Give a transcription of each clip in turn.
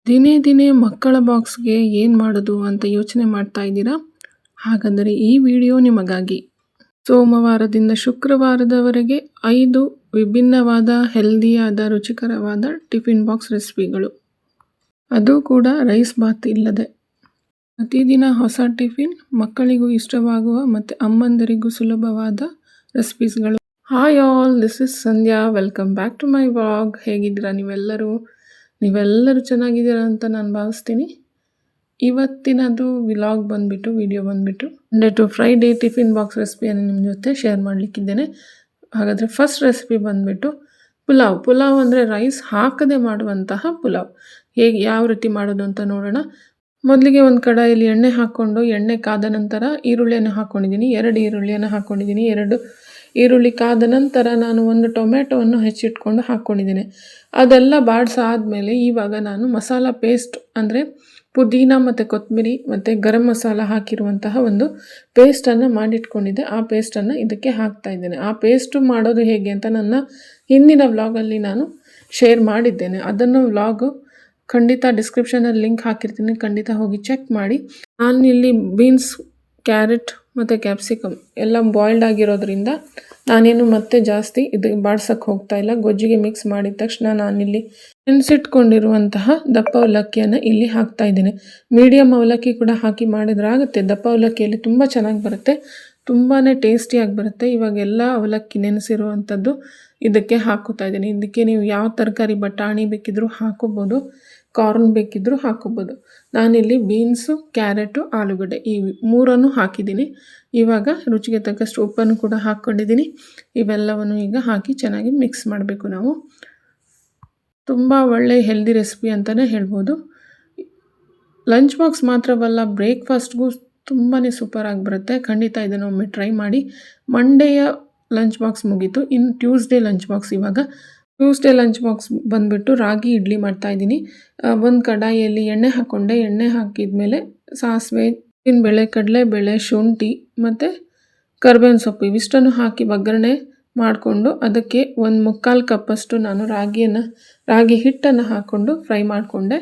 ದಿನೇ ದಿನೇ ಮಕ್ಕಳ ಬಾಕ್ಸ್ಗೆ ಏನು ಮಾಡೋದು ಅಂತ ಯೋಚನೆ ಮಾಡ್ತಾ ಇದ್ದೀರಾ? ಹಾಗಾದರೆ ಈ ವಿಡಿಯೋ ನಿಮಗಾಗಿ. ಸೋಮವಾರದಿಂದ ಶುಕ್ರವಾರದವರೆಗೆ 5 ವಿಭಿನ್ನವಾದ ಹೆಲ್ದಿಯಾದ ರುಚಿಕರವಾದ ಟಿಫಿನ್ ಬಾಕ್ಸ್ ರೆಸಿಪಿಗಳು, ಅದು ಕೂಡ ರೈಸ್ ಬಾತ್ ಇಲ್ಲದೆ. ಪ್ರತಿದಿನ ಹೊಸ ಟಿಫಿನ್, ಮಕ್ಕಳಿಗೂ ಇಷ್ಟವಾಗುವ ಮತ್ತು ಅಮ್ಮಂದರಿಗೂ ಸುಲಭವಾದ ರೆಸಿಪೀಸ್ಗಳು. Hi all, this is Sandhya. Welcome back to my vlog. ಹೇಗಿದ್ದೀರಾ ನೀವೆಲ್ಲರೂ ಚೆನ್ನಾಗಿದ್ದೀರಾ ಅಂತ ನಾನು ಭಾವಿಸ್ತೀನಿ. ಇವತ್ತಿನದು ವಿಡಿಯೋ ಬಂದುಬಿಟ್ಟು Monday to Friday tiffin box ರೆಸಿಪಿಯನ್ನು ನಿಮ್ಮ ಜೊತೆ ಶೇರ್ ಮಾಡಲಿಕ್ಕಿದ್ದೇನೆ. ಹಾಗಾದರೆ ಫಸ್ಟ್ ರೆಸಿಪಿ ಬಂದುಬಿಟ್ಟು ಪುಲಾವ್ ಅಂದರೆ ರೈಸ್ ಹಾಕದೆ ಮಾಡುವಂತಹ ಪುಲಾವ್. ಯಾವ ರೀತಿ ಮಾಡೋದು ಅಂತ ನೋಡೋಣ. ಮೊದಲಿಗೆ ಒಂದು ಕಡಾಯಲ್ಲಿ ಎಣ್ಣೆ ಹಾಕ್ಕೊಂಡು, ಎಣ್ಣೆ ಕಾದ ನಂತರ ಈರುಳ್ಳಿಯನ್ನು ಹಾಕ್ಕೊಂಡಿದ್ದೀನಿ. 2 ಈರುಳ್ಳಿಯನ್ನು ಹಾಕ್ಕೊಂಡಿದ್ದೀನಿ. 2 ಈರುಳ್ಳಿ ಕಾದ ನಂತರ ನಾನು 1 ಟೊಮೆಟೊವನ್ನು ಹೆಚ್ಚಿಟ್ಕೊಂಡು ಹಾಕ್ಕೊಂಡಿದ್ದೀನಿ. ಅದೆಲ್ಲ ಬಾಡಿಸಾದ್ಮೇಲೆ ಇವಾಗ ನಾನು ಮಸಾಲ ಪೇಸ್ಟ್ ಅಂದರೆ ಪುದೀನ ಮತ್ತು ಕೊತ್ತಂಬರಿ ಮತ್ತು ಗರಂ ಮಸಾಲ ಹಾಕಿರುವಂತಹ ಒಂದು ಪೇಸ್ಟನ್ನು ಮಾಡಿಟ್ಕೊಂಡಿದ್ದೆ. ಆ ಪೇಸ್ಟನ್ನು ಇದಕ್ಕೆ ಹಾಕ್ತಾಯಿದ್ದೇನೆ. ಆ ಪೇಸ್ಟು ಮಾಡೋದು ಹೇಗೆ ಅಂತ ನನ್ನ ಹಿಂದಿನ ವ್ಲಾಗಲ್ಲಿ ನಾನು ಶೇರ್ ಮಾಡಿದ್ದೇನೆ. ಅದನ್ನು ವ್ಲಾಗು ಖಂಡಿತ ಡಿಸ್ಕ್ರಿಪ್ಷನಲ್ಲಿ ಲಿಂಕ್ ಹಾಕಿರ್ತೀನಿ, ಖಂಡಿತ ಹೋಗಿ ಚೆಕ್ ಮಾಡಿ. ನಾನಿಲ್ಲಿ ಬೀನ್ಸ್, ಕ್ಯಾರೆಟ್ ಮತ್ತು ಕ್ಯಾಪ್ಸಿಕಮ್ ಎಲ್ಲ ಬಾಯ್ಲ್ಡ್ ಆಗಿರೋದ್ರಿಂದ ನಾನೇನು ಮತ್ತೆ ಜಾಸ್ತಿ ಇದು ಬಾಡ್ಸೋಕ್ಕೆ ಹೋಗ್ತಾ ಇಲ್ಲ. ಗೊಜ್ಜಿಗೆ ಮಿಕ್ಸ್ ಮಾಡಿದ ತಕ್ಷಣ ನಾನಿಲ್ಲಿ ನೆನೆಸಿಟ್ಕೊಂಡಿರುವಂತಹ ದಪ್ಪ ಅವಲಕ್ಕಿಯನ್ನು ಇಲ್ಲಿ ಹಾಕ್ತಾ ಇದ್ದೀನಿ. ಮೀಡಿಯಮ್ ಅವಲಕ್ಕಿ ಕೂಡ ಹಾಕಿ ಮಾಡಿದ್ರೆ ಆಗುತ್ತೆ. ದಪ್ಪ ಅವಲಕ್ಕಿಯಲ್ಲಿ ತುಂಬ ಚೆನ್ನಾಗಿ ಬರುತ್ತೆ, ತುಂಬಾ ಟೇಸ್ಟಿಯಾಗಿ ಬರುತ್ತೆ. ಇವಾಗ ಎಲ್ಲ ಅವಲಕ್ಕಿ ನೆನೆಸಿರುವಂಥದ್ದು ಇದಕ್ಕೆ ಹಾಕೋತಾ ಇದ್ದೀನಿ. ಇದಕ್ಕೆ ನೀವು ಯಾವ ತರಕಾರಿ, ಬಟಾಣಿ ಬೇಕಿದ್ರೂ ಹಾಕೋಬೋದು, ಕಾರ್ನ್ ಬೇಕಿದ್ರೂ ಹಾಕೋಬೋದು. ನಾನಿಲ್ಲಿ ಬೀನ್ಸು, ಕ್ಯಾರೆಟು, ಆಲೂಗಡ್ಡೆ ಈ 3 ಹಾಕಿದ್ದೀನಿ. ಇವಾಗ ರುಚಿಗೆ ತಕ್ಕಷ್ಟು ಉಪ್ಪನ್ನು ಕೂಡ ಹಾಕ್ಕೊಂಡಿದ್ದೀನಿ. ಇವೆಲ್ಲವನ್ನು ಈಗ ಹಾಕಿ ಚೆನ್ನಾಗಿ ಮಿಕ್ಸ್ ಮಾಡಬೇಕು. ನಾವು ತುಂಬ ಒಳ್ಳೆಯ ಹೆಲ್ದಿ ರೆಸಿಪಿ ಅಂತಲೇ ಹೇಳ್ಬೋದು. ಲಂಚ್ ಬಾಕ್ಸ್ ಮಾತ್ರವಲ್ಲ, ಬ್ರೇಕ್ಫಾಸ್ಟ್ಗೂ ತುಂಬಾ ಸೂಪರಾಗಿ ಬರುತ್ತೆ. ಖಂಡಿತ ಇದನ್ನು ಒಮ್ಮೆ ಟ್ರೈ ಮಾಡಿ. ಮಂಡೆಯ ಲಂಚ್ ಬಾಕ್ಸ್ ಮುಗೀತು, ಇನ್ನು ಟ್ಯೂಸ್ಡೇ ಲಂಚ್ ಬಾಕ್ಸ್. ಇವಾಗ ಟ್ಯೂಸ್ಡೇ ಲಂಚ್ ಬಾಕ್ಸ್ ಬಂದುಬಿಟ್ಟು ರಾಗಿ ಇಡ್ಲಿ ಮಾಡ್ತಾಯಿದ್ದೀನಿ. ಒಂದು ಕಡಾಯಿಯಲ್ಲಿ ಎಣ್ಣೆ ಹಾಕ್ಕೊಂಡೆ. ಎಣ್ಣೆ ಹಾಕಿದ ಮೇಲೆ ಸಾಸಿವೆ, ಉದ್ದಿನಬೇಳೆ, ಕಡಲೆಬೇಳೆ, ಶುಂಠಿ ಮತ್ತು ಕರ್ಬೇವಿನ ಸೊಪ್ಪು ಇವಿಷ್ಟನ್ನು ಹಾಕಿ ಒಗ್ಗರಣೆ ಮಾಡಿಕೊಂಡು ಅದಕ್ಕೆ 1/4 ಕಪ್ಪಷ್ಟು ನಾನು ರಾಗಿ ಹಿಟ್ಟನ್ನು ಹಾಕ್ಕೊಂಡು ಫ್ರೈ ಮಾಡಿಕೊಂಡೆ.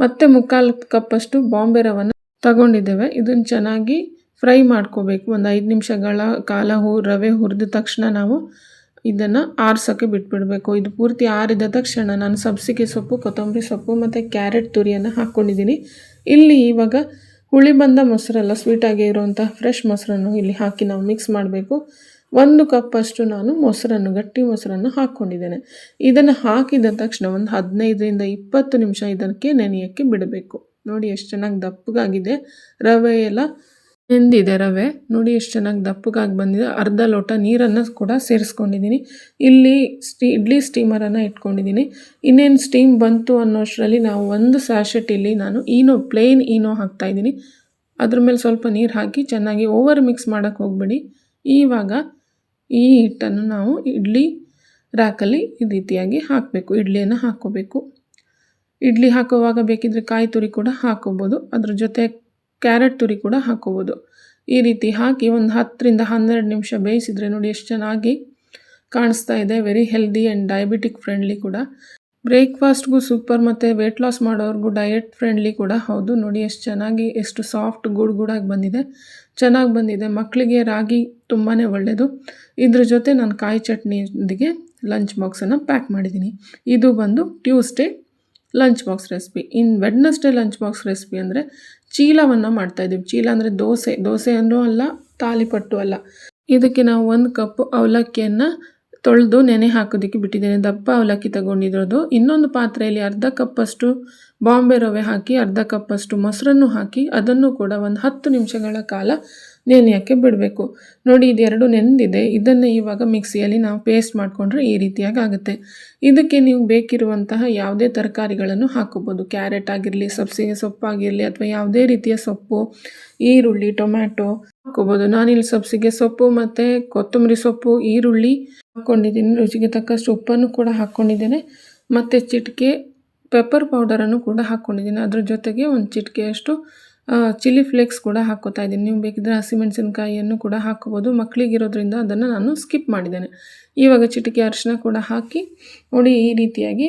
ಮತ್ತು 1/4 ಕಪ್ಪಷ್ಟು ಬಾಂಬೆ ರವನ್ನು ತಗೊಂಡಿದ್ದೇವೆ. ಇದನ್ನು ಚೆನ್ನಾಗಿ ಫ್ರೈ ಮಾಡ್ಕೋಬೇಕು. ಒಂದು 5 ನಿಮಿಷಗಳ ಕಾಲ ರವೆ ಹುರಿದ ತಕ್ಷಣ ನಾವು ಇದನ್ನು ಆರಿಸೋಕ್ಕೆ ಬಿಟ್ಬಿಡಬೇಕು. ಇದು ಪೂರ್ತಿ ಆರಿದ ತಕ್ಷಣ ನಾನು ಸಬ್ಸಿಗೆ ಸೊಪ್ಪು, ಕೊತ್ತಂಬರಿ ಸೊಪ್ಪು ಮತ್ತು ಕ್ಯಾರೆಟ್ ತುರಿಯನ್ನು ಹಾಕ್ಕೊಂಡಿದ್ದೀನಿ. ಇಲ್ಲಿ ಇವಾಗ ಹುಳಿ ಬಂದ ಮೊಸರಲ್ಲ, ಸ್ವೀಟಾಗಿ ಇರುವಂಥ ಫ್ರೆಶ್ ಮೊಸರನ್ನು ಇಲ್ಲಿ ಹಾಕಿ ನಾವು ಮಿಕ್ಸ್ ಮಾಡಬೇಕು. 1 ಕಪ್ಪಷ್ಟು ನಾನು ಗಟ್ಟಿ ಮೊಸರನ್ನು ಹಾಕ್ಕೊಂಡಿದ್ದೇನೆ. ಇದನ್ನು ಹಾಕಿದ ತಕ್ಷಣ ಒಂದು 15ರಿಂದ 20 ನಿಮಿಷ ಇದಕ್ಕೆ ನೆನೆಯೋಕ್ಕೆ ಬಿಡಬೇಕು. ನೋಡಿ ಎಷ್ಟು ಚೆನ್ನಾಗಿ ದಪ್ಪಗಾಗಿದೆ. ರವೆ ಎಲ್ಲ ನೆಂದಿದೆ. ರವೆ ನೋಡಿ ಎಷ್ಟು ಚೆನ್ನಾಗಿ ದಪ್ಪಗಾಗಿ ಬಂದಿದೆ. ಅರ್ಧ ಲೋಟ ನೀರನ್ನು ಕೂಡ ಸೇರಿಸ್ಕೊಂಡಿದ್ದೀನಿ. ಇಲ್ಲಿ ಇಡ್ಲಿ ಸ್ಟೀಮರನ್ನು ಇಟ್ಕೊಂಡಿದ್ದೀನಿ. ಇನ್ನೇನು ಸ್ಟೀಮ್ ಬಂತು ಅನ್ನೋಷ್ಟರಲ್ಲಿ ನಾವು 1 ಸ್ಯಾಶೆಟ್ ಇಲ್ಲಿ ನಾನು ಪ್ಲೇನ್ ಈನೋ ಹಾಕ್ತಾಯಿದ್ದೀನಿ. ಅದ್ರ ಮೇಲೆ ಸ್ವಲ್ಪ ನೀರು ಹಾಕಿ ಚೆನ್ನಾಗಿ ಓವರ್ ಮಿಕ್ಸ್ ಮಾಡೋಕ್ಕೆ ಹೋಗ್ಬೇಡಿ. ಇವಾಗ ಈ ಹಿಟ್ಟನ್ನು ನಾವು ಇಡ್ಲಿ ರ್ಯಾಕಲ್ಲಿ ಈ ರೀತಿಯಾಗಿ ಹಾಕಬೇಕು. ಇಡ್ಲಿಯನ್ನು ಹಾಕ್ಕೋಬೇಕು. ಇಡ್ಲಿ ಹಾಕುವಾಗ ಬೇಕಿದ್ದರೆ ಕಾಯಿ ತುರಿ ಕೂಡ ಹಾಕೋಬೋದು, ಅದ್ರ ಜೊತೆ ಕ್ಯಾರೆಟ್ ತುರಿ ಕೂಡ ಹಾಕೋಬೋದು. ಈ ರೀತಿ ಹಾಕಿ ಒಂದು 10ರಿಂದ 12 ನಿಮಿಷ ಬೇಯಿಸಿದರೆ ನೋಡಿ ಎಷ್ಟು ಚೆನ್ನಾಗಿ ಕಾಣಿಸ್ತಾ ಇದೆ. Very healthy and diabetic friendly ಕೂಡ. ಬ್ರೇಕ್ಫಾಸ್ಟ್ಗೂ ಸೂಪರ್ ಮತ್ತು ವೆಯ್ಟ್ ಲಾಸ್ ಮಾಡೋರ್ಗೂ ಡಯಟ್ ಫ್ರೆಂಡ್ಲಿ ಕೂಡ ಹೌದು. ನೋಡಿ ಎಷ್ಟು ಚೆನ್ನಾಗಿ, ಎಷ್ಟು ಸಾಫ್ಟ್ ಗೂಡಾಗಿ ಬಂದಿದೆ, ಚೆನ್ನಾಗಿ ಬಂದಿದೆ. ಮಕ್ಕಳಿಗೆ ರಾಗಿ ತುಂಬಾ ಒಳ್ಳೆಯದು. ಇದ್ರ ಜೊತೆ ನಾನು ಕಾಯಿ ಚಟ್ನಿಯೊಂದಿಗೆ ಲಂಚ್ ಬಾಕ್ಸನ್ನು ಪ್ಯಾಕ್ ಮಾಡಿದ್ದೀನಿ. ಇದು ಬಂದು ಟ್ಯೂಸ್ಡೇ ಲಂಚ್ ಬಾಕ್ಸ್ ರೆಸಿಪಿ. ಇನ್ನು ವೆಡ್ನೆಸ್ಡೇ ಲಂಚ್ ಬಾಕ್ಸ್ ರೆಸಿಪಿ ಅಂದರೆ ಚೀಲವನ್ನು ಮಾಡ್ತಾಯಿದ್ದೀವಿ. ಚೀಲ ಅಂದರೆ ದೋಸೆಯೂ ಅಲ್ಲ, ತಾಲಿಪಟ್ಟು ಅಲ್ಲ. ಇದಕ್ಕೆ ನಾವು 1 ಕಪ್ ಅವಲಕ್ಕಿಯನ್ನು ತೊಳೆದು ನೆನೆ ಹಾಕೋದಕ್ಕೆ ಬಿಟ್ಟಿದ್ದೇನೆ. ದಪ್ಪ ಅವಲಕ್ಕಿ ತಗೊಂಡಿರೋದು. ಇನ್ನೊಂದು ಪಾತ್ರೆಯಲ್ಲಿ ಅರ್ಧ ಕಪ್ಪಷ್ಟು ಬಾಂಬೆ ರವೆ ಹಾಕಿ, ಅರ್ಧ ಕಪ್ಪಷ್ಟು ಮೊಸರನ್ನು ಹಾಕಿ ಅದನ್ನು ಕೂಡ ಒಂದು 10 ನಿಮಿಷಗಳ ಕಾಲ ನೆನೆಯೋಕ್ಕೆ ಬಿಡಬೇಕು. ನೋಡಿ ಇದು ನೆಂದಿದೆ. ಇದನ್ನು ಇವಾಗ ಮಿಕ್ಸಿಯಲ್ಲಿ ನಾವು ಪೇಸ್ಟ್ ಮಾಡಿಕೊಂಡ್ರೆ ಈ ರೀತಿಯಾಗಿ ಆಗುತ್ತೆ. ಇದಕ್ಕೆ ನೀವು ಬೇಕಿರುವಂತಹ ಯಾವುದೇ ತರಕಾರಿಗಳನ್ನು ಹಾಕೋಬೋದು. ಕ್ಯಾರೆಟ್ ಆಗಿರಲಿ, ಸಬ್ಸಿಗೆ ಸೊಪ್ಪಾಗಿರಲಿ, ಅಥವಾ ಯಾವುದೇ ರೀತಿಯ ಸೊಪ್ಪು, ಈರುಳ್ಳಿ, ಟೊಮ್ಯಾಟೊ ಹಾಕೋಬೋದು. ನಾನಿಲ್ಲಿ ಸಬ್ಸಿಗೆ ಸೊಪ್ಪು ಮತ್ತು ಕೊತ್ತಂಬರಿ ಸೊಪ್ಪು, ಈರುಳ್ಳಿ ಹಾಕ್ಕೊಂಡಿದ್ದೀನಿ. ರುಚಿಗೆ ತಕ್ಕಷ್ಟು ಉಪ್ಪನ್ನು ಕೂಡ ಹಾಕ್ಕೊಂಡಿದ್ದೇನೆ. ಮತ್ತು ಚಿಟಿಕೆ ಪೆಪ್ಪರ್ ಪೌಡರನ್ನು ಕೂಡ ಹಾಕ್ಕೊಂಡಿದ್ದೀನಿ. ಅದ್ರ ಜೊತೆಗೆ ಒಂದು ಚಿಟಿಕೆಯಷ್ಟು ಚಿಲ್ಲಿ ಫ್ಲೇಕ್ಸ್ ಕೂಡ ಹಾಕ್ಕೋತಾ ಇದ್ದೀನಿ. ನೀವು ಬೇಕಿದ್ದರೆ ಹಸಿಮೆಣಸಿನಕಾಯಿಯನ್ನು ಕೂಡ ಹಾಕ್ಕೋಬೋದು. ಮಕ್ಕಳಿಗಿರೋದ್ರಿಂದ ಅದನ್ನು ನಾನು ಸ್ಕಿಪ್ ಮಾಡಿದ್ದೇನೆ. ಇವಾಗ ಚಿಟಿಕೆ ಅರಿಶಿನ ಕೂಡ ಹಾಕಿ ನೋಡಿ ಈ ರೀತಿಯಾಗಿ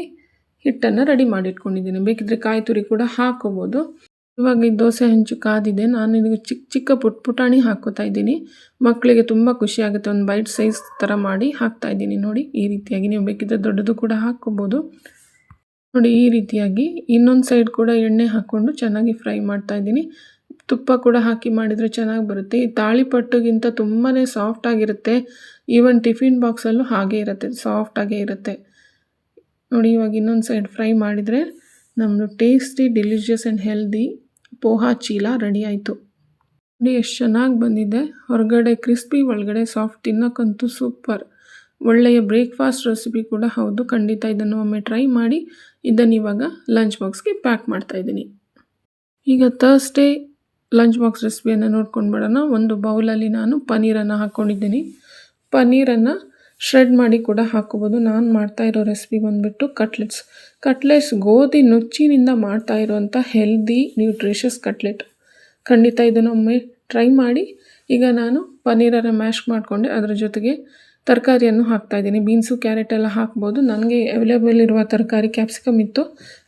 ಹಿಟ್ಟನ್ನು ರೆಡಿ ಮಾಡಿಟ್ಕೊಂಡಿದ್ದೀನಿ. ಬೇಕಿದ್ರೆ ಕಾಯಿ ತುರಿ ಕೂಡ ಹಾಕೋಬೋದು. ಇವಾಗ ಈ ದೋಸೆ ಹಂಚು ಕಾದಿದೆ. ನಾನು ಇದಕ್ಕೆ ಚಿಕ್ಕ ಚಿಕ್ಕ ಪುಟಾಣಿ ಹಾಕ್ಕೋತಾ ಇದ್ದೀನಿ. ಮಕ್ಕಳಿಗೆ ತುಂಬ ಖುಷಿ ಆಗುತ್ತೆ. ಒಂದು ಬೈಟ್ ಸೈಜ್ ಥರ ಮಾಡಿ ಹಾಕ್ತಾ ಇದ್ದೀನಿ ನೋಡಿ. ಈ ರೀತಿಯಾಗಿ ನೀವು ಬೇಕಿದ್ರೆ ದೊಡ್ಡದು ಕೂಡ ಹಾಕ್ಕೋಬೋದು ನೋಡಿ. ಈ ರೀತಿಯಾಗಿ ಇನ್ನೊಂದು ಸೈಡ್ ಕೂಡ ಎಣ್ಣೆ ಹಾಕ್ಕೊಂಡು ಚೆನ್ನಾಗಿ ಫ್ರೈ ಮಾಡ್ತಾ ಇದ್ದೀನಿ. ತುಪ್ಪ ಕೂಡ ಹಾಕಿ ಮಾಡಿದರೆ ಚೆನ್ನಾಗಿ ಬರುತ್ತೆ. ಈ ತಾಳಿಪಟ್ಟುಗಿಂತ ತುಂಬಾ ಸಾಫ್ಟಾಗಿರುತ್ತೆ. ಈವನ್ ಟಿಫಿನ್ ಬಾಕ್ಸಲ್ಲೂ ಹಾಗೇ ಇರುತ್ತೆ, ಸಾಫ್ಟಾಗೇ ಇರುತ್ತೆ ನೋಡಿ. ಇವಾಗ ಇನ್ನೊಂದು ಸೈಡ್ ಫ್ರೈ ಮಾಡಿದರೆ ನಮ್ಮದು tasty, delicious and healthy poha ಚೀಲ ರೆಡಿ ಆಯಿತು ನೋಡಿ. ಎಷ್ಟು ಚೆನ್ನಾಗಿ ಬಂದಿದೆ. ಹೊರಗಡೆ ಕ್ರಿಸ್ಪಿ, ಒಳಗಡೆ ಸಾಫ್ಟ್, ತಿನ್ನೋಕ್ಕಂತೂ ಸೂಪರ್. ಒಳ್ಳೆಯ ಬ್ರೇಕ್ಫಾಸ್ಟ್ ರೆಸಿಪಿ ಕೂಡ ಹೌದು. ಖಂಡಿತ ಇದನ್ನು ಒಮ್ಮೆ ಟ್ರೈ ಮಾಡಿ. ಇದನ್ನು ಇವಾಗ ಲಂಚ್ ಬಾಕ್ಸ್ಗೆ ಪ್ಯಾಕ್ ಮಾಡ್ತಾಯಿದ್ದೀನಿ. ಈಗ ಥರ್ಸ್ಡೇ ಲಂಚ್ ಬಾಕ್ಸ್ ರೆಸಿಪಿಯನ್ನು ನೋಡ್ಕೊಂಡು ಬಿಡೋಣ. ಒಂದು ಬೌಲಲ್ಲಿ ನಾನು ಪನ್ನೀರನ್ನು ಹಾಕ್ಕೊಂಡಿದ್ದೀನಿ. ಪನ್ನೀರನ್ನು ಶ್ರೆಡ್ ಮಾಡಿ ಕೂಡ ಹಾಕ್ಕೋಬೋದು. ನಾನು ಮಾಡ್ತಾ ಇರೋ ರೆಸಿಪಿ ಬಂದುಬಿಟ್ಟು ಕಟ್ಲೆಟ್ಸ್ ಗೋಧಿ ನುಚ್ಚಿನಿಂದ ಮಾಡ್ತಾ ಇರೋವಂಥ ಹೆಲ್ದಿ ನ್ಯೂಟ್ರಿಷಿಯಸ್ ಕಟ್ಲೆಟ್. ಖಂಡಿತ ಇದನ್ನು ಒಮ್ಮೆ ಟ್ರೈ ಮಾಡಿ. ಈಗ ನಾನು ಪನ್ನೀರನ್ನು ಮ್ಯಾಶ್ ಮಾಡಿಕೊಂಡೆ, ಅದರ ಜೊತೆಗೆ ತರಕಾರಿಯನ್ನು ಹಾಕ್ತಾಯಿದ್ದೀನಿ. ಬೀನ್ಸು, ಕ್ಯಾರೆಟ್ ಎಲ್ಲ ಹಾಕ್ಬೋದು. ನನಗೆ ಅವೈಲೇಬಲ್ ಇರುವ ತರಕಾರಿ ಕ್ಯಾಪ್ಸಿಕಮ್ ಇತ್ತು,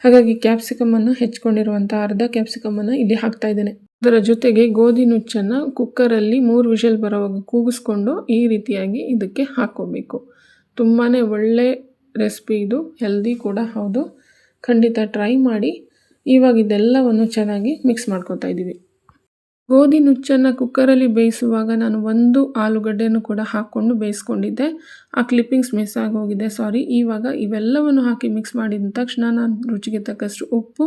ಹಾಗಾಗಿ ಕ್ಯಾಪ್ಸಿಕಮನ್ನು ಹೆಚ್ಕೊಂಡಿರುವಂಥ ಅರ್ಧ ಕ್ಯಾಪ್ಸಿಕಮನ್ನು ಇಲ್ಲಿ ಹಾಕ್ತಾಯಿದ್ದೇನೆ. ಅದರ ಜೊತೆಗೆ ಗೋಧಿ ನುಚ್ಚನ್ನು ಕುಕ್ಕರಲ್ಲಿ 3 ವಿಷಲ್ ಬರೋವಾಗ ಕೂಗಿಸ್ಕೊಂಡು ಈ ರೀತಿಯಾಗಿ ಇದಕ್ಕೆ ಹಾಕ್ಕೋಬೇಕು. ತುಂಬಾ ಒಳ್ಳೆ ರೆಸಿಪಿ ಇದು, ಹೆಲ್ದಿ ಕೂಡ ಹೌದು. ಖಂಡಿತ ಟ್ರೈ ಮಾಡಿ. ಇವಾಗ ಇದೆಲ್ಲವನ್ನು ಚೆನ್ನಾಗಿ ಮಿಕ್ಸ್ ಮಾಡ್ಕೊತಾ ಇದ್ದೀವಿ. ಗೋಧಿ ನುಚ್ಚನ್ನು ಕುಕ್ಕರಲ್ಲಿ ಬೇಯಿಸುವಾಗ ನಾನು 1 ಆಲೂಗಡ್ಡೆಯನ್ನು ಕೂಡ ಹಾಕ್ಕೊಂಡು ಬೇಯಿಸ್ಕೊಂಡಿದ್ದೆ. ಆ ಕ್ಲಿಪ್ಪಿಂಗ್ಸ್ ಮಿಸ್ ಆಗೋಗಿದೆ, ಸಾರಿ. ಇವಾಗ ಇವೆಲ್ಲವನ್ನು ಹಾಕಿ ಮಿಕ್ಸ್ ಮಾಡಿದ ತಕ್ಷಣ ನಾನು ರುಚಿಗೆ ತಕ್ಕಷ್ಟು ಉಪ್ಪು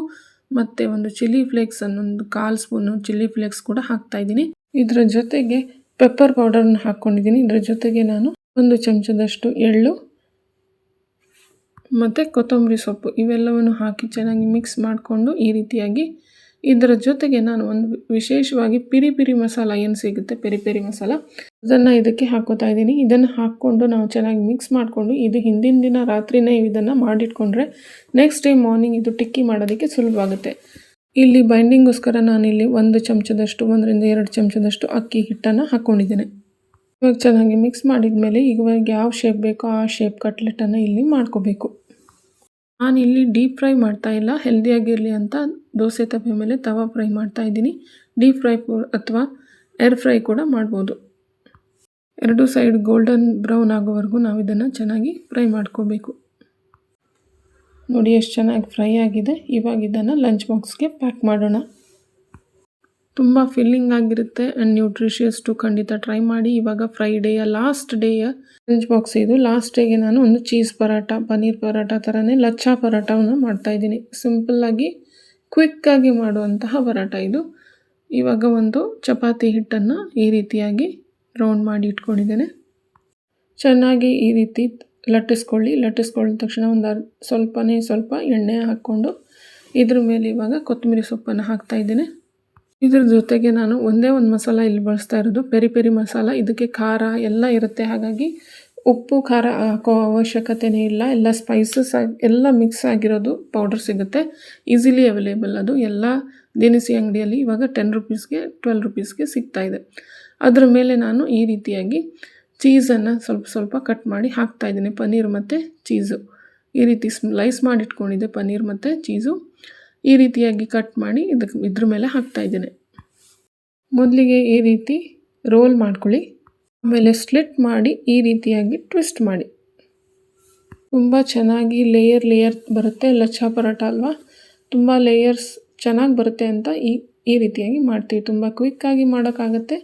ಮತ್ತು ಒಂದು ಚಿಲ್ಲಿ ಫ್ಲೇಕ್ಸ್ ಅನ್ನೊಂದು 1/4 ಸ್ಪೂನು ಚಿಲ್ಲಿ ಫ್ಲೇಕ್ಸ್ ಕೂಡ ಹಾಕ್ತಾಯಿದ್ದೀನಿ. ಇದರ ಜೊತೆಗೆ ಪೆಪ್ಪರ್ ಪೌಡರ್ನ ಹಾಕ್ಕೊಂಡಿದ್ದೀನಿ. ಇದರ ಜೊತೆಗೆ ನಾನು 1 ಚಮಚದಷ್ಟು ಎಳ್ಳು ಮತ್ತು ಕೊತ್ತಂಬರಿ ಸೊಪ್ಪು ಇವೆಲ್ಲವನ್ನು ಹಾಕಿ ಚೆನ್ನಾಗಿ ಮಿಕ್ಸ್ ಮಾಡಿಕೊಂಡು ಈ ರೀತಿಯಾಗಿ. ಇದರ ಜೊತೆಗೆ ನಾನು ಒಂದು ವಿಶೇಷವಾಗಿ ಪಿರಿ ಮಸಾಲ ಏನು ಸಿಗುತ್ತೆ, ಪೆರಿ ಮಸಾಲ, ಅದನ್ನು ಇದಕ್ಕೆ ಹಾಕ್ಕೋತಾ ಇದ್ದೀನಿ. ಇದನ್ನು ಹಾಕ್ಕೊಂಡು ನಾವು ಚೆನ್ನಾಗಿ ಮಿಕ್ಸ್ ಮಾಡಿಕೊಂಡು, ಇದು ಹಿಂದಿನ ದಿನ ರಾತ್ರಿನೇ ಇದನ್ನು ಮಾಡಿಟ್ಕೊಂಡ್ರೆ ನೆಕ್ಸ್ಟ್ ಡೇ ಮಾರ್ನಿಂಗ್ ಇದು ಟಿಕ್ಕಿ ಮಾಡೋದಕ್ಕೆ ಸುಲಭವಾಗುತ್ತೆ. ಇಲ್ಲಿ ಬೈಂಡಿಂಗೋಸ್ಕರ ನಾನಿಲ್ಲಿ 1 ಚಮಚದಷ್ಟು 1-2 ಚಮಚದಷ್ಟು ಅಕ್ಕಿ ಹಿಟ್ಟನ್ನು ಹಾಕ್ಕೊಂಡಿದ್ದೇನೆ. ಇವಾಗ ಚೆನ್ನಾಗಿ ಮಿಕ್ಸ್ ಮಾಡಿದ ಮೇಲೆ ಇವಾಗ ಯಾವ ಶೇಪ್ ಬೇಕೋ ಆ ಶೇಪ್ ಕಟ್ಲೆಟನ್ನು ಇಲ್ಲಿ ಮಾಡ್ಕೋಬೇಕು. ನಾನಿಲ್ಲಿ ಡೀಪ್ ಫ್ರೈ ಮಾಡ್ತಾ ಇಲ್ಲ, ಹೆಲ್ದಿಯಾಗಿರಲಿ ಅಂತ ದೋಸೆ ತವೆ ಮೇಲೆ ತವಾ ಫ್ರೈ ಮಾಡ್ತಾ ಇದ್ದೀನಿ. ಡೀಪ್ ಫ್ರೈ ಅಥವಾ ಏರ್ ಫ್ರೈ ಕೂಡ ಮಾಡ್ಬೋದು. 2 ಸೈಡ್ ಗೋಲ್ಡನ್ ಬ್ರೌನ್ ಆಗೋವರೆಗೂ ನಾವು ಇದನ್ನು ಚೆನ್ನಾಗಿ ಫ್ರೈ ಮಾಡ್ಕೋಬೇಕು ನೋಡಿ. ಎಷ್ಟು ಚೆನ್ನಾಗಿ ಫ್ರೈ ಆಗಿದೆ. ಇವಾಗ ಇದನ್ನು ಲಂಚ್ ಬಾಕ್ಸ್ಗೆ ಪ್ಯಾಕ್ ಮಾಡೋಣ. ತುಂಬ ಫಿಲ್ಲಿಂಗ್ ಆಗಿರುತ್ತೆ ಆ್ಯಂಡ್ ನ್ಯೂಟ್ರಿಷಿಯಸ್ ಟು. ಖಂಡಿತ ಟ್ರೈ ಮಾಡಿ. ಇವಾಗ ಫ್ರೈಡೇಯ ಲಾಸ್ಟ್ ಡೇಯ ಲಂಚ್ ಬಾಕ್ಸ್ ಇದು. ಲಾಸ್ಟ್ ಡೇಗೆ ನಾನು ಒಂದು ಚೀಸ್ ಪರಾಟ, ಪನ್ನೀರ್ ಪರಾಟ ಥರನೇ ಲಚ್ಚಾ ಪರಾಟವನ್ನು ಮಾಡ್ತಾಯಿದ್ದೀನಿ. ಸಿಂಪಲ್ಲಾಗಿ ಕ್ವಿಕ್ಕಾಗಿ ಮಾಡುವಂತಹ ಪರಾಟ ಇದು. ಇವಾಗ ಒಂದು ಚಪಾತಿ ಹಿಟ್ಟನ್ನು ಈ ರೀತಿಯಾಗಿ ರೌಂಡ್ ಮಾಡಿ ಇಟ್ಕೊಂಡಿದ್ದೇನೆ. ಚೆನ್ನಾಗಿ ಈ ರೀತಿ ಲಟ್ಟಿಸ್ಕೊಳ್ಳಿದ ತಕ್ಷಣ ಸ್ವಲ್ಪ ಎಣ್ಣೆ ಹಾಕ್ಕೊಂಡು ಇದ್ರ ಮೇಲೆ ಇವಾಗ ಕೊತ್ತಂಬರಿ ಸೊಪ್ಪನ್ನು ಹಾಕ್ತಾಯಿದ್ದೇನೆ. ಇದ್ರ ಜೊತೆಗೆ ನಾನು ಒಂದೇ ಒಂದು ಮಸಾಲ ಇಲ್ಲಿ ಬಳಸ್ತಾ ಇರೋದು, ಪೆರಿ ಮಸಾಲ. ಇದಕ್ಕೆ ಖಾರ ಎಲ್ಲ ಇರುತ್ತೆ, ಹಾಗಾಗಿ ಉಪ್ಪು ಖಾರ ಹಾಕೋ ಅವಶ್ಯಕತೆಯೇ ಇಲ್ಲ. ಎಲ್ಲ ಸ್ಪೈಸಸ್ ಎಲ್ಲ ಮಿಕ್ಸ್ ಆಗಿರೋದು ಪೌಡರ್ ಸಿಗುತ್ತೆ, ಈಸಿಲಿ ಅವೈಲೇಬಲ್. ಅದು ಎಲ್ಲ ದಿನಸಿ ಅಂಗಡಿಯಲ್ಲಿ ಇವಾಗ 10 ರೂಪೀಸ್ಗೆ 12 ರೂಪೀಸ್ಗೆ ಸಿಗ್ತಾಯಿದೆ. ಅದರ ಮೇಲೆ ನಾನು ಈ ರೀತಿಯಾಗಿ ಚೀಸನ್ನು ಸ್ವಲ್ಪ ಕಟ್ ಮಾಡಿ ಹಾಕ್ತಾಯಿದ್ದೀನಿ. ಪನ್ನೀರ್ ಮತ್ತು ಚೀಸು ಈ ರೀತಿ ಸ್ಲೈಸ್ ಮಾಡಿ ಇಟ್ಕೊಂಡಿದ್ದೆ. ಪನ್ನೀರ್ ಮತ್ತು ಚೀಸು ಈ ರೀತಿಯಾಗಿ ಕಟ್ ಮಾಡಿ ಇದ್ರ ಮೇಲೆ ಹಾಕ್ತಾಯಿದ್ದೇನೆ. ಮೊದಲಿಗೆ ಈ ರೀತಿ ರೋಲ್ ಮಾಡ್ಕೊಳ್ಳಿ, ಆಮೇಲೆ ಸ್ಲಿಟ್ ಮಾಡಿ ಈ ರೀತಿಯಾಗಿ ಟ್ವಿಸ್ಟ್ ಮಾಡಿ. ತುಂಬ ಚೆನ್ನಾಗಿ ಲೇಯರ್ ಬರುತ್ತೆ. ಲಚ್ಚಾ ಪರಾಟ ಅಲ್ವಾ, ತುಂಬ ಲೇಯರ್ಸ್ ಚೆನ್ನಾಗಿ ಬರುತ್ತೆ ಅಂತ ಈ ರೀತಿಯಾಗಿ ಮಾಡ್ತೀವಿ. ತುಂಬ ಕ್ವಿಕ್ಕಾಗಿ ಮಾಡೋಕ್ಕಾಗತ್ತೆ.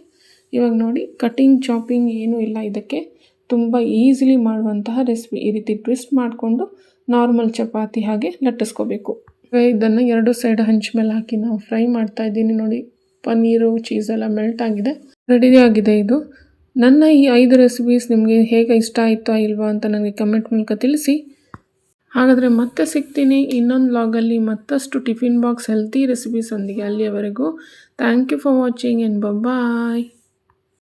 ಇವಾಗ ನೋಡಿ, ಕಟಿಂಗ್ ಚಾಪಿಂಗ್ ಏನೂ ಇಲ್ಲ ಇದಕ್ಕೆ. ತುಂಬ ಈಸಿಲಿ ಮಾಡುವಂತಹ ರೆಸಿಪಿ. ಈ ರೀತಿ ಟ್ವಿಸ್ಟ್ ಮಾಡಿಕೊಂಡು ನಾರ್ಮಲ್ ಚಪಾತಿ ಹಾಗೆ ಲಟ್ಟಿಸ್ಕೋಬೇಕು. ಇದನ್ನು 2 ಸೈಡ್ ಹಂಚ್ ಮೇಲೆ ಹಾಕಿ ನಾವು ಫ್ರೈ ಮಾಡ್ತಾ ಇದ್ದೀನಿ ನೋಡಿ. ಪನ್ನೀರು ಚೀಸೆಲ್ಲ ಮೆಲ್ಟ್ ಆಗಿದೆ, ರೆಡಿ ಆಗಿದೆ ಇದು. ನನ್ನ ಈ 5 ರೆಸಿಪೀಸ್ ನಿಮಗೆ ಹೇಗೆ ಇಷ್ಟ ಆಯಿತಾ ಇಲ್ವಾ ಅಂತ ನನಗೆ ಕಮೆಂಟ್ ಮೂಲಕ ತಿಳಿಸಿ. ಹಾಗಾದರೆ ಮತ್ತೆ ಸಿಗ್ತೀನಿ ಇನ್ನೊಂದು ವ್ಲಾಗಲ್ಲಿ ಮತ್ತಷ್ಟು ಟಿಫಿನ್ ಬಾಕ್ಸ್ ಹೆಲ್ತಿ ರೆಸಿಪೀಸ್ ಒಂದಿಗೆ. ಅಲ್ಲಿಯವರೆಗೂ thank you for watching and bye.